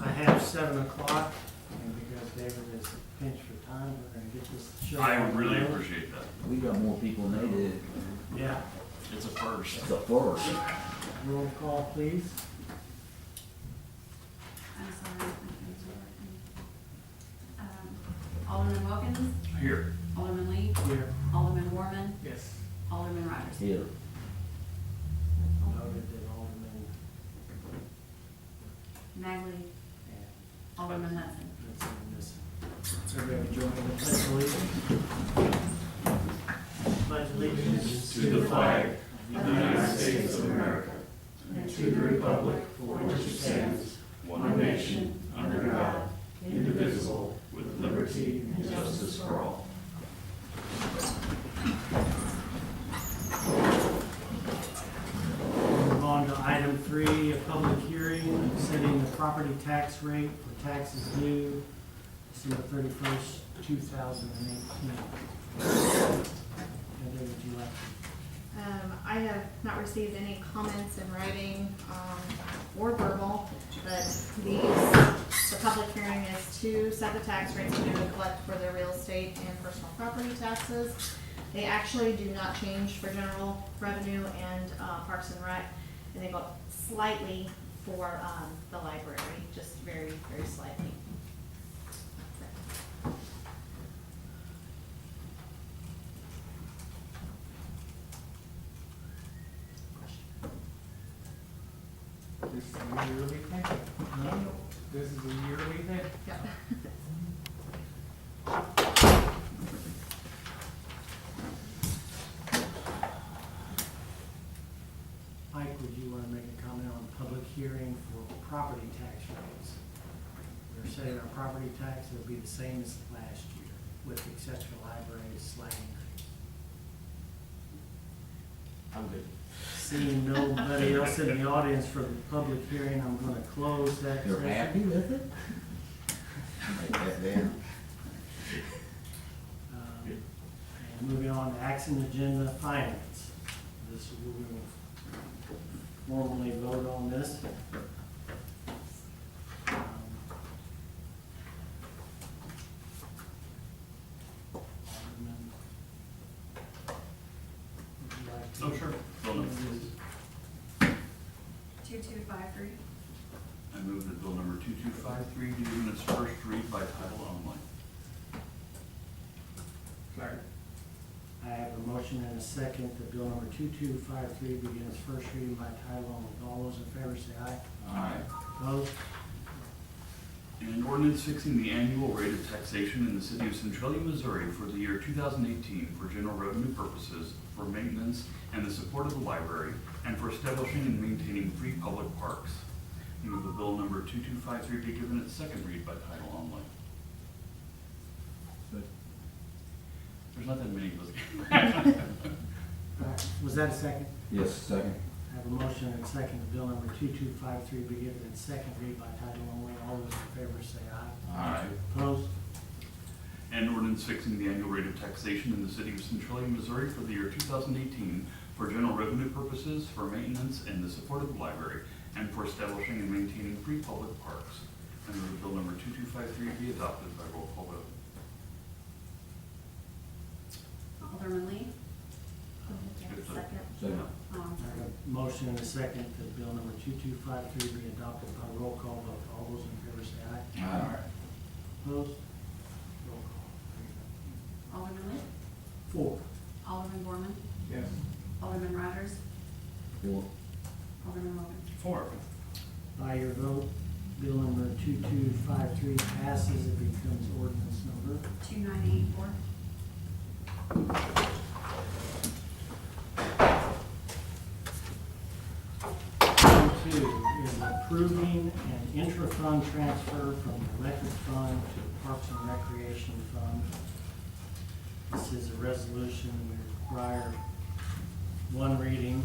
I have 7 o'clock, and because David is pinched for time, we're gonna get this show. I on the really road. appreciate that. We got more people than they did. Yeah, It's a first. It's a first. roll call, please. I'm sorry, my phone's not working. Alderman Wilkins, Here. Alderman Lee, Here. Alderman Borman, Yes. Alderman Rogers. Here. Noted that Alderman Magley, and Alderman Hudson. Hudson are missing. Everybody join me in the pledge of allegiance. Pledge allegiance To the flag of the United States of America and to the republic for which it stands, one nation, under God, indivisible, with liberty and justice for all. Move on to item 3, a public hearing setting the property tax rate for taxes due December 31st, 2018. Heather, would you like to? I have not received any comments in writing, or verbal, but the public hearing is to set the tax rates due to collect for their real estate and personal property taxes. They actually do not change for general revenue and, Parks and Rec, and they go up slightly for, the library, just very, very slightly. That's it. This is a yearly thing? This is a yearly thing? Yep. Mike, would you want to make a comment on public hearing for property tax rates? We're setting our property tax, it'll be the same as last year, with the exception of library's slight increase. I'm good. Seeing nobody else in the audience for the public hearing, I'm going to close that You're session. happy with it? Write that down. And moving on to action agenda, finance. This is where we will formally vote on this. Alderman, would you like to- Oh, sure. Bill number 2253. I move that bill number 2253 be given its first read by title only. Sorry. I have a motion and a second that bill number 2253 begin its first reading by title only. All those in favor say aye. Aye. Opposed? An ordinance fixing the annual rate of taxation in the city of Centralia, Missouri for the year 2018 for general revenue purposes, for maintenance and the support of the library, and for establishing and maintaining free public parks. Move that bill number 2253 be given its second read by title only. There's not that many of us. Was that a second? Yes, second. I have a motion and a second that bill number 2253 be given its second read by title only. All those in favor say aye. Aye. Opposed? An ordinance fixing the annual rate of taxation in the city of Centralia, Missouri for the year 2018 for general revenue purposes, for maintenance and the support of the library, and for establishing and maintaining free public parks. I move that bill number 2253 be adopted by roll call vote. Alderman Lee, Second. Second. I have a motion and a second that bill number 2253 be adopted by roll call vote. All those in favor say aye. Aye. Opposed? Roll call. Alderman Lee, 4. Alderman Borman, Yes. Alderman Rogers, 4. Alderman Wilkins. 4. By your vote, bill number 2253 passes. It becomes ordinance number 2984. Two is approving an intra-fund transfer from the electric fund to the Parks and Recreation Fund. This is a resolution we require one reading.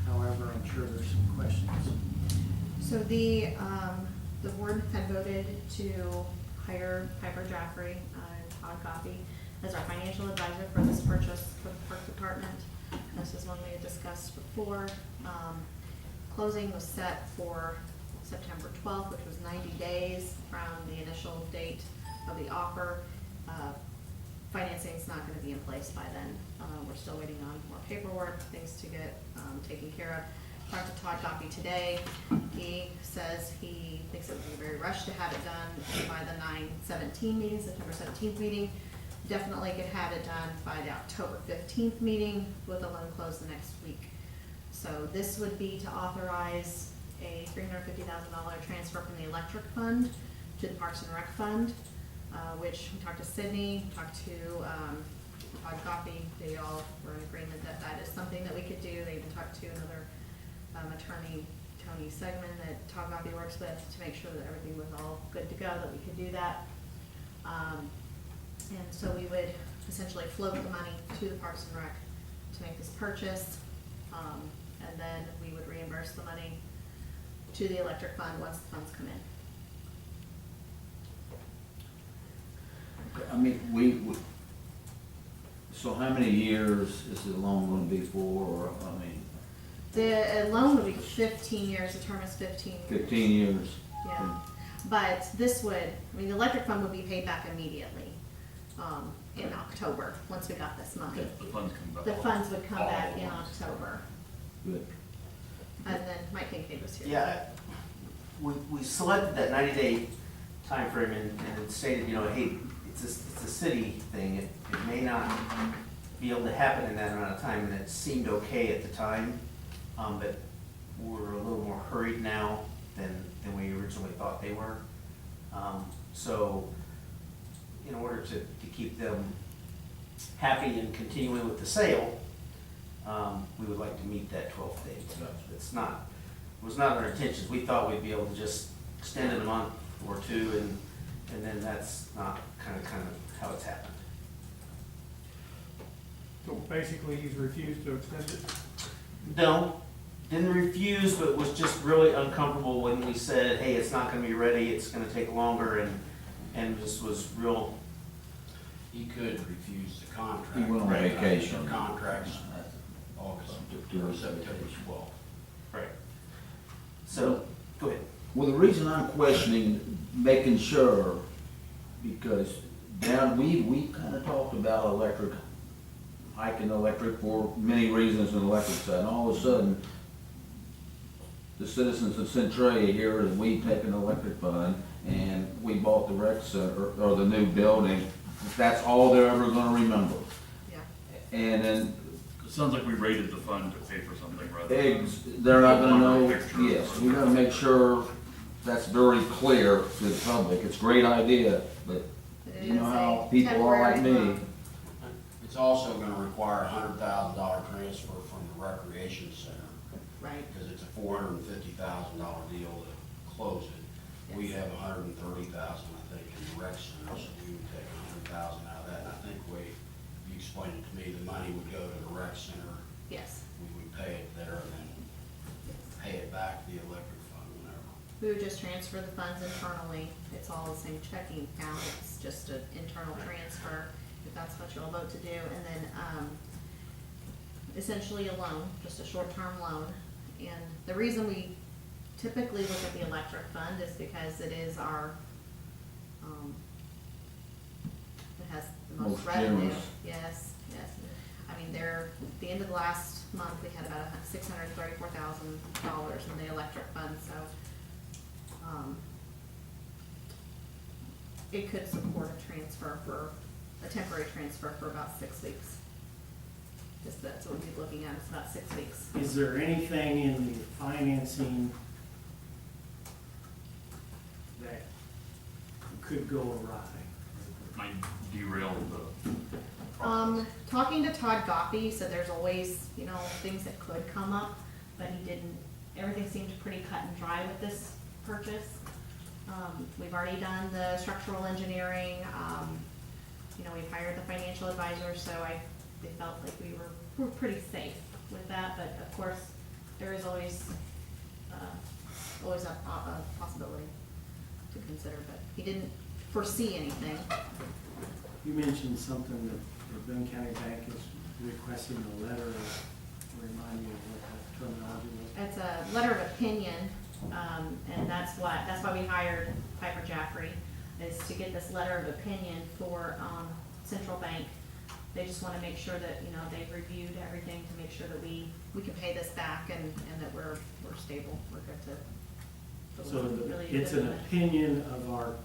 However, I'm sure there's some questions. So the board had voted to hire Piper Jaffrey and Todd Coffey as our financial advisor for this purchase for the park department. This is one we had discussed before. Closing was set for September 12th, which was 90 days from the initial date of the offer. Financing's not gonna be in place by then. We're still waiting on more paperwork, things to get taken care of. Talked to Todd Goffey today. He says he thinks it would be very rushed to have it done by the 9/17 meeting, September 17th meeting. Definitely could have it done by the October 15th meeting with the loan closed the next week. So this would be to authorize a $350,000 transfer from the electric fund to the Parks and Rec fund, which we talked to Sydney, talked to Todd Goffey. They all were in agreement that that is something that we could do. They even talked to another attorney, Tony Segman, that Todd Goffey works with, to make sure that everything was all good to go, that we could do that. And so we would essentially float the money to the Parks and Rec to make this purchase. And then we would reimburse the money to the electric fund once the funds come in. I mean, so how many years is the loan gonna be for, or, I mean, The loan would be 15 years, the term is 15 years. 15 years? Yeah, but this would, I mean, the electric fund would be paid back immediately, in October, once we got this money. The funds come back. The funds would come all back at in once. October, Good. and then Mike Kincaid was here. Yeah, we selected that 90-day timeframe and stated, you know, hey, it's a city thing. It may not be able to happen in that amount of time, and it seemed okay at the time. But we're a little more hurried now than we originally thought they were. So in order to keep them happy and continuing with the sale, we would like to meet that 12th date. It was not our intentions. We thought we'd be able to just extend it a month or two, and then that's not kind of how it's happened. So basically, he's refused to extend it? No, didn't refuse, but was just really uncomfortable when we said, hey, it's not gonna be ready, it's gonna take longer, and just was real. He could refuse the contract. He went on Right. vacation. The contract's August, or September 12th. Right. So, go ahead. Well, the reason I'm questioning, making sure, because down, we kind of talked about electric, hiking electric for many reasons on the electric side, and all of a sudden, the citizens of Centralia here, and we take an electric fund, and we bought the rec center, or the new building, that's all they're ever gonna remember. Yeah. And then, It sounds like we raided the fund to pay for something rather than. they're not gonna know, Picture. yes, we gotta make sure that's very clear to the public. It's a great idea, but It you know is how a people are like temporary me. loan. It's also gonna require a $100,000 transfer from the recreation center, Right, because it's a $450,000 deal to close it. We Yes. have 130,000, I think, in the rec center, so we would take 100,000 out of that. And I think you explained it to me, the money would go to the rec center, yes. we would pay it there, and then pay it back to the electric fund whenever. We would just transfer the funds internally. It's all the same checking account. It's just an internal transfer, if that's what you'll vote to do. And then, essentially a loan, just a short-term loan. And the reason we typically look at the electric fund is because it is our, it has the most Most revenue. generous. Yes, yes. I mean, at the end of the last month, we had about $634,000 in the electric fund, so, it could support a temporary transfer for about 6 weeks. Just that's what we'd be looking at, it's about 6 weeks. Is there anything in the financing that could go awry? Might derail the process. Talking to Todd Goffey, said there's always, things that could come up, but everything seemed pretty cut and dry with this purchase. We've already done the structural engineering, we've hired the financial advisor, so they felt like we were pretty safe with that, but of course, there is always a possibility to consider, but he didn't foresee anything. You mentioned something that the Boone County Bank is requesting a letter, remind me of what that terminology was. It's a letter of opinion And that's why we hired Piper Jaffray, is to get this letter of opinion for, Central Bank. They just wanna make sure that, you know, they've reviewed everything to make sure that we can pay this back and that we're stable, we're good to. So really it's good an with opinion of our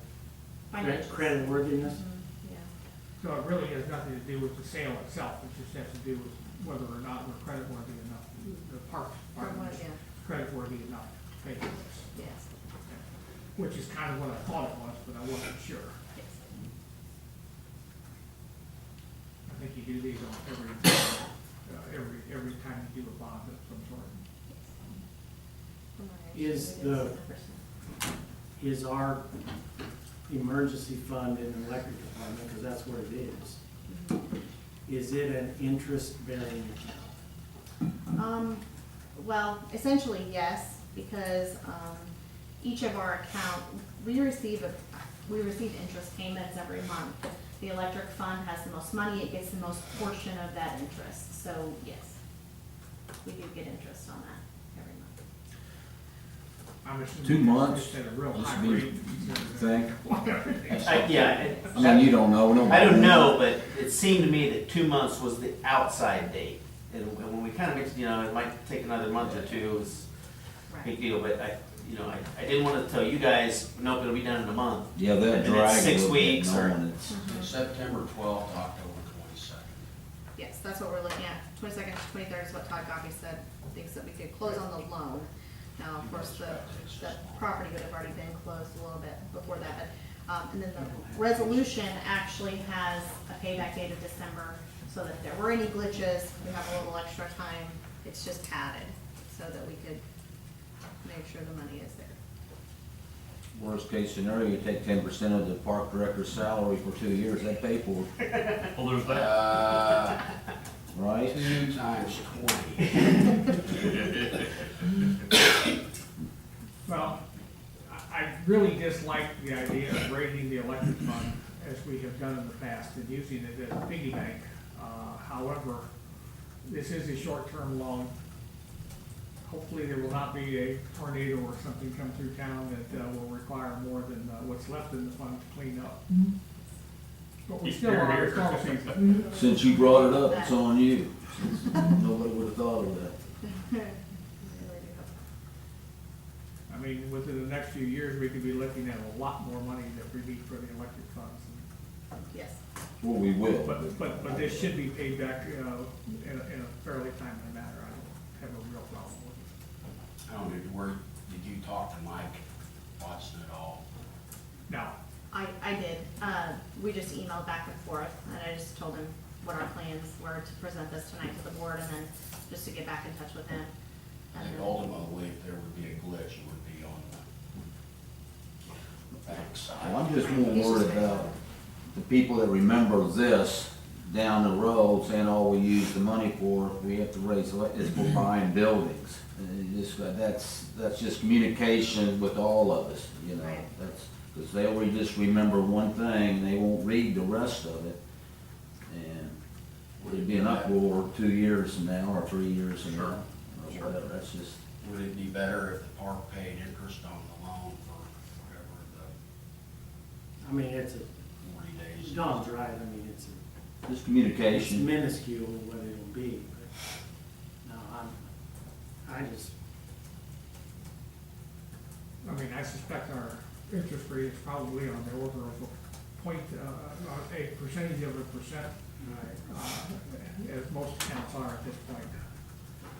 financials. creditworthiness? Yeah. So it really has nothing to do with the sale itself, it just has to do with whether or not we're creditworthy enough, the park department is Yeah. creditworthy enough to pay for this. Yes, Which is kind of what I thought it was, but I wasn't sure. yes. I think you do these on every time you do a bond of some sort. From our Is age, it the- 10%. Is our emergency fund in the electric department, because that's what it is, is it an interest-bearing account? Well, essentially, yes, because, each of our account, we receive interest payments every month. The electric fund has the most money, it gets the most portion of that interest, so yes, we do get interest on that every month. I'm assuming 2 months. Just at a real Must high be- rate. Think? Yeah, I mean, you don't know, no. I don't know, but it seemed to me that 2 months was the outside date. And when we kind of mentioned, you know, it might take another month or two, it's a Right. big deal, but I didn't want to tell you guys, nope, it'll be done in a month. Yeah, that And then it's drag a 6 little bit, weeks or- knowing it's, September 12th, October 22nd. Yes, that's what we're looking at. 22nd to 23rd is what Todd Goffey said, thinks that we could close on the loan. Now, of course, the property would have already been closed a little bit before that, but, and then the resolution actually has a payback date of December, so that if there were any glitches, we have a little extra time. It's just padded, so that we could make sure the money is there. worst case scenario, you take 10% of the park director's salary for 2 years, that pay for it, Well, there's that. right? 2 times 20. Well, I really dislike the idea of raising the electric fund as we have done in the past and using it as a piggy bank. However, this is a short-term loan. Hopefully, there will not be a tornado or something come through town that will require more than what's left in the fund to clean up. But we still are in storm season. Since you brought it up, it's on you. Nobody would have thought of that. I mean, within the next few years, we could be looking at a lot more money that we need for the electric funds. Yes. Well, we will. But this should be paid back, in a fairly timely manner. I don't have a real problem with it. I don't know, did you talk to Mike Watson at all? Now, I did. We just emailed back and forth, and I just told him what our plans were to present this tonight to the board, and then just to get back in touch with him. I And think then- ultimately, if there would be a glitch, it would be on the bank side. Well, I'm just more worried about the people that remember this down the road saying, oh, we use the money for, we have to raise, it's for buying buildings. And that's just communication with all of us, you know, Right. because they already just remember one thing, they won't read the rest of it. And it'd be an uproar 2 years from now, or 3 years from now, or whatever, that's just, Would it be better if the park paid interest on the loan for whatever I mean, it's a, the 40 days? Don's right, I mean, it's just a, communication. it's minuscule what it'll be, but, no, I I suspect our interest rate is probably on the order of a percentage of a percent, as most accounts are at this point.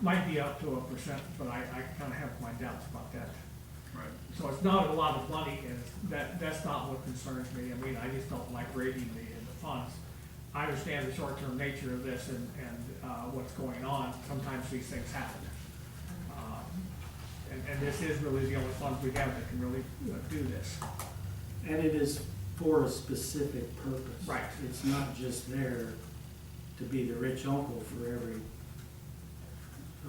Might be up to 1%, but I kind of have my doubts about that. Right. So it's not a lot of money, and that's not what concerns me. I mean, I just don't like raising the funds. I understand the short-term nature of this and what's going on. Sometimes these things happen. And this is really the only funds we have that can really do this. and it is for a specific purpose. Right. It's not just there to be the rich uncle for every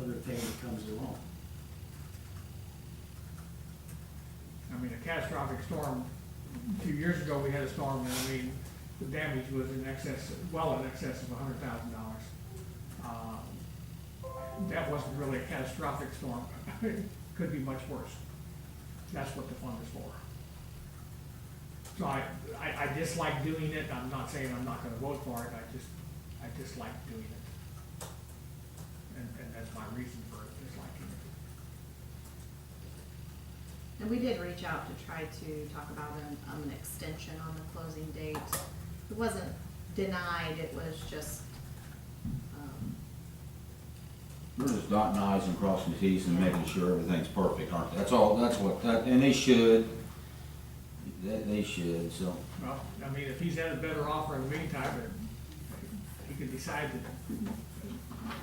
other thing that comes along. I mean, a catastrophic storm, a few years ago, we had a storm, and I mean, the damage was well in excess of $100,000. That wasn't really a catastrophic storm. It could be much worse. That's what the fund is for. So I dislike doing it. I'm not saying I'm not gonna vote for it. I dislike doing it. And that's my reason for disliking it. And we did reach out to try to talk about an extension on the closing date. It wasn't denied, it was just, We're just dotting i's and crossing t's and making sure everything's perfect, aren't they? That's all, that's what, and they should. They should, so. Well, I mean, if he's had a better offer in the meantime, then he can decide that,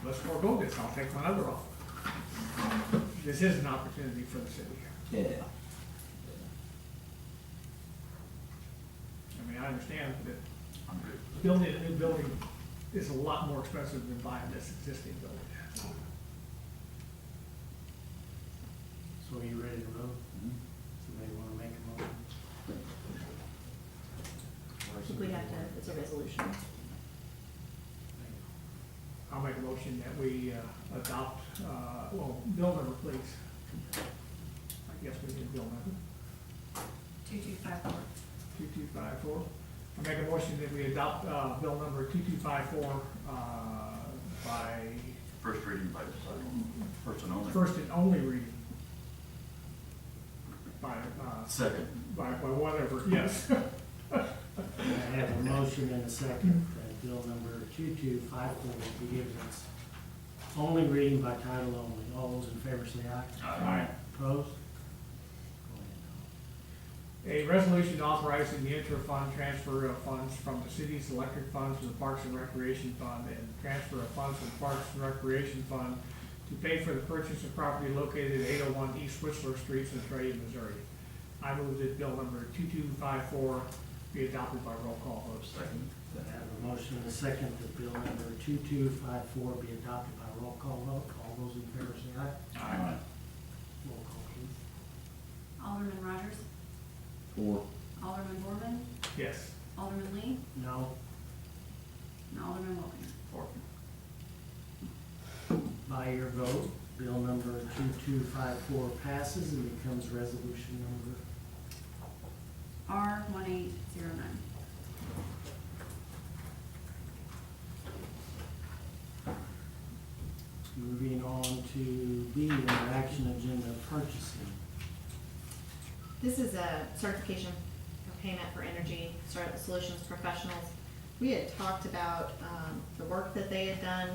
let's forego this, I'll take my other offer. This is an opportunity for the city. Yeah. I mean, I understand that I'm good. building a new building is a lot more expensive than buying this existing building. So are you ready to vote? Somebody wanna make a motion? I think we have to, it's a resolution. I'll make a motion that we adopt, well, bill number, please. I guess we need bill number 2254. 2254. I make a motion that we adopt bill number 2254 by First reading by title, first and only. first and only reading. By, Second. by whatever, yes. I have a motion and a second that bill number 2254 be given its only reading by title only. All those in favor say aye. Aye. Opposed? Go A resolution authorizing the inter-fund transfer of funds from the city's electric fund to the Parks and Recreation Fund and transfer of funds from the Parks and Recreation Fund to pay for the purchase of property located at 801 East Whistler Street, Centralia, Missouri. I move that bill number 2254 be adopted by roll call vote. Second. ahead. I have a motion and a second that bill number 2254 be adopted by roll call vote. All those in favor say aye. Aye. Roll call, please. Alderman Rogers, Four. Alderman Borman, Yes. Alderman Lee, No. and Alderman Wilkins. Four. By your vote, bill number 2254 passes and becomes resolution number. R1809. Moving on to B, under action agenda purchasing. This is a certification for payment for energy solutions professionals. We had talked about the work that they had done,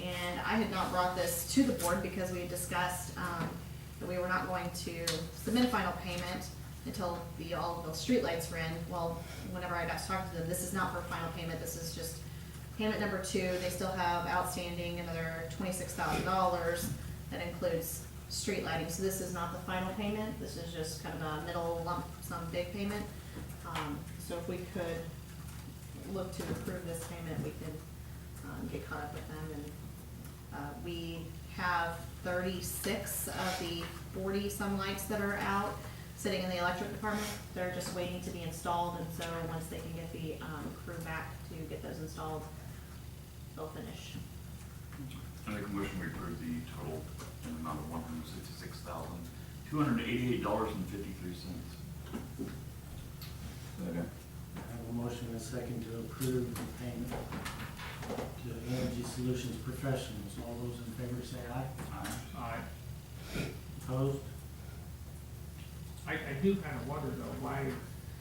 and I had not brought this to the board because we had discussed that we were not going to submit a final payment until all of the streetlights were in. Well, whenever I got to talk to them, this is not for final payment, this is just payment number 2. They still have outstanding another $26,000 that includes street lighting. So this is not the final payment, this is just kind of a middle lump sum big payment. So if we could look to approve this payment, we could get caught up with them. And we have 36 of the 40-some lights that are out, sitting in the electric department. They're just waiting to be installed, and so once they can get the crew back to get those installed, they'll finish. I make a motion we approve the total in the amount of $166,288.53. Second. I have a motion and a second to approve the payment to Energy Solutions Professionals. All those in favor say aye. Aye. Opposed? I do kind of wonder though, why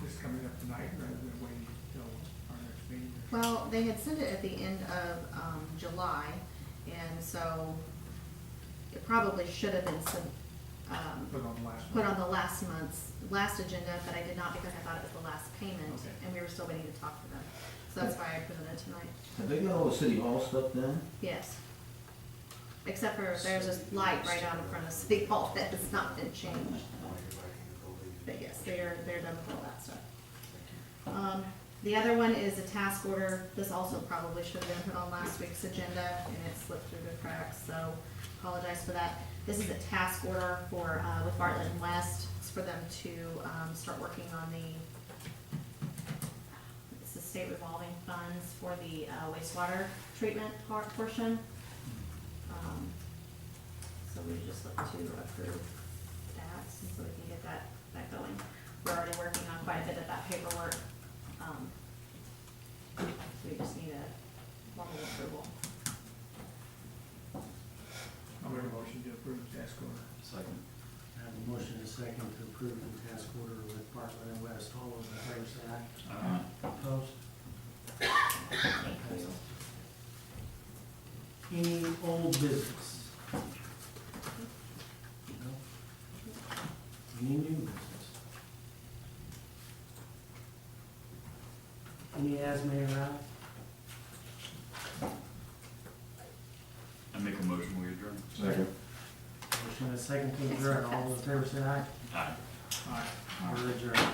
this is coming up tonight rather than waiting until our next meeting. Well, they had sent it at the end of July, and so it probably should have been Put on the last put one. on the last agenda, but I did not because I thought it was the last payment, Okay. and we were still waiting to talk to them. So that's why I presented it tonight. Have they got all the city hall stuff done? Yes. Except for there's this light right out in front of City Hall that has not been changed. But yes, they're done with all that stuff. The other one is a task order. This also probably should have been put on last week's agenda, and it slipped through the cracks, so apologize for that. This is a task order for, with Bartlett and West. It's for them to start working on it's the state revolving funds for the wastewater treatment portion. So we just look to approve that. so we can get that going. We're already working on quite a bit of that paperwork. We just need a formal approval. I'll make a motion to approve the task order. Second. I have a motion and a second to approve the task order with Bartlett and West. All those in favor say aye. Opposed? Thank you. Any old business? No? Any new business? Any as may arise? I make a motion, we adjourn. Second. Motion and a second to adjourn. All those in favor say aye. Aye. Aye. We're adjourned.